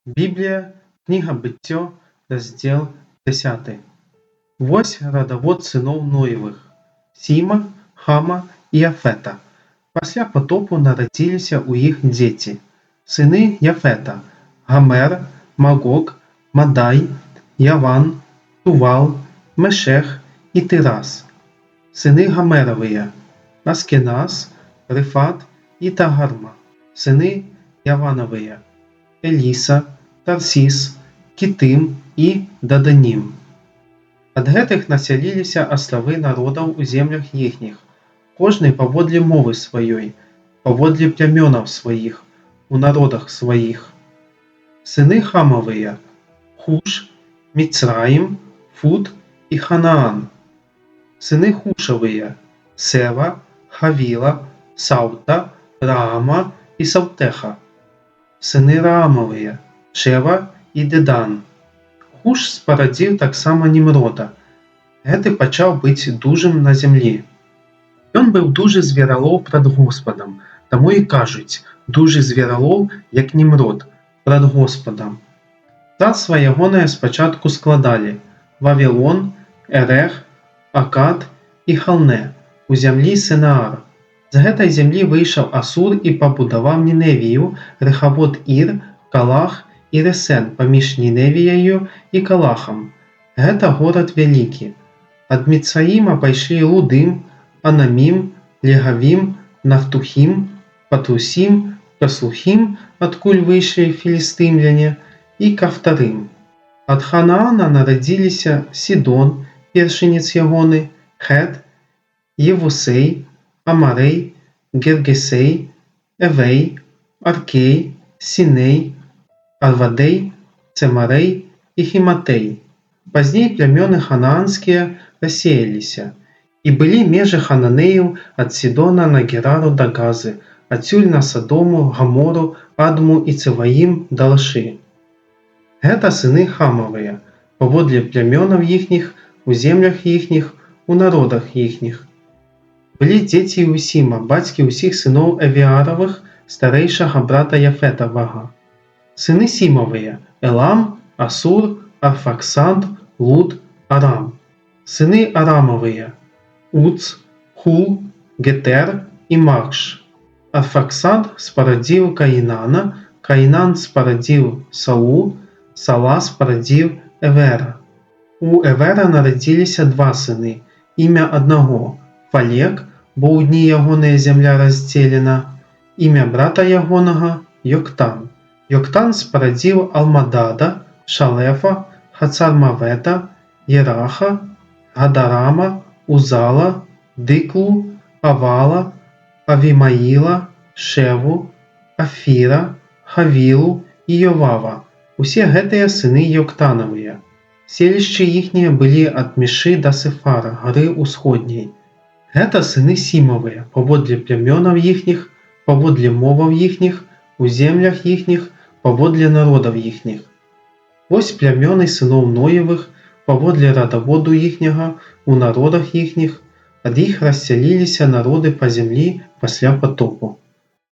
Біблія, кніга Быццё, раздзел 10. Вось радавод сыноў Ноевых – Сіма, Хама і Яфета. Пасля патопу нарадзіліся ў іх дзеці. Сыны Яфета – Гамер, Магог, Мадай, Яван, Тувал, Мешэх і Тырас. Сыны Гамеравыя – Аскеназ, Рыфат і Тагарма. Сыны Яванавыя – Эліса, Тарсіс, Кітым і Даданім. Ад гэтых насяліліся аславы народаў у землях іхніх, кожны паводле мовы сваёй, паводле плямёнаў сваіх, у народах сваіх. Сыны Хамавыя – Хуш, Міцраім, Фут і Ханаан. Сыны Хушавыя – Сева, Хавіла, Саўта, Раама і Саўтэха. Сыны Раамавыя – Шева і Дедан. Хуш спарадзіў таксама Німрода. Гэты пачаў быць дужым на зямлі. Ён быў дужы звералоў прад Господам, таму і кажуць, дужы звералоў, як Німрод, прад Господам. Царства ягонае спачатку складалі Вавілон, Эрех, Акад і Халне у зямлі Сенаар. З гэтай зямлі выйшаў Асур і пабудаваў Ніневію, Рэхавот Ір, Калах і Рэсен паміж Ніневіяю і Калахам. Гэта горад вялікі. Ад Міцраіма пайшлі Лудым, Анамім, Легавім, Нафтухім, Патрусім, Каслухім, адкуль выйшлі філістымляне, і Кафтарым. Ад Ханаана нарадзіліся Сідон, першынец ягоны, Хет, Евусей, Амарей, Гергесей, Эвей, Аркей, Сіней, Арвадей, Цемарей і Хіматей. Пазней плямёны ханаанскія рассеяліся, і былі межы хананеяў ад Сідона на Герару да Газы, адсюль на Садому, Гамору, Адму і Цеваім да Лашы. Гэта сыны Хамавыя, паводле плямёнаў іхніх, у землях іхніх, у народах іхніх. Былі дзеці ў Сіма, бацькі ўсіх сыноў Авіаравых, старэйшага брата Яфетавага. Сыны Сімавыя – Элам, Асур, Арфаксад, Луд, Арам. Сыны Арамавыя – Уц, Хул, Гетер і Марш. Арфаксад спарадзіў Каінана, Каінан спарадзіў Салу, Сала спарадзіў Эвера. У Эвера нарадзіліся два сыны, імя аднаго – Фалек, бо ў дні ягоная зямля раздзелена, імя брата ягонага – Йоктан. Йоктан спарадзіў Алмадада, Шалефа, Хацармавета, Ераха, Гадарама, Узала, Дыклу, Авала, Авімаіла, Шеву, Афіра, Хавілу і Йовава. Усе гэтыя сыны Йоктанавыя. Селішчы іхнія былі ад Мішы да Сефара, гары ўсходняй. Гэта сыны Сімавыя, паводле плямёнаў іхніх, паводле моваў іхніх, у землях іхніх, паводле народаў іхніх. Вось плямёны сыноў Ноевых, паводле радаводу іхняга, у народах іхніх, ад іх рассяліліся народы па зямлі пасля патопу.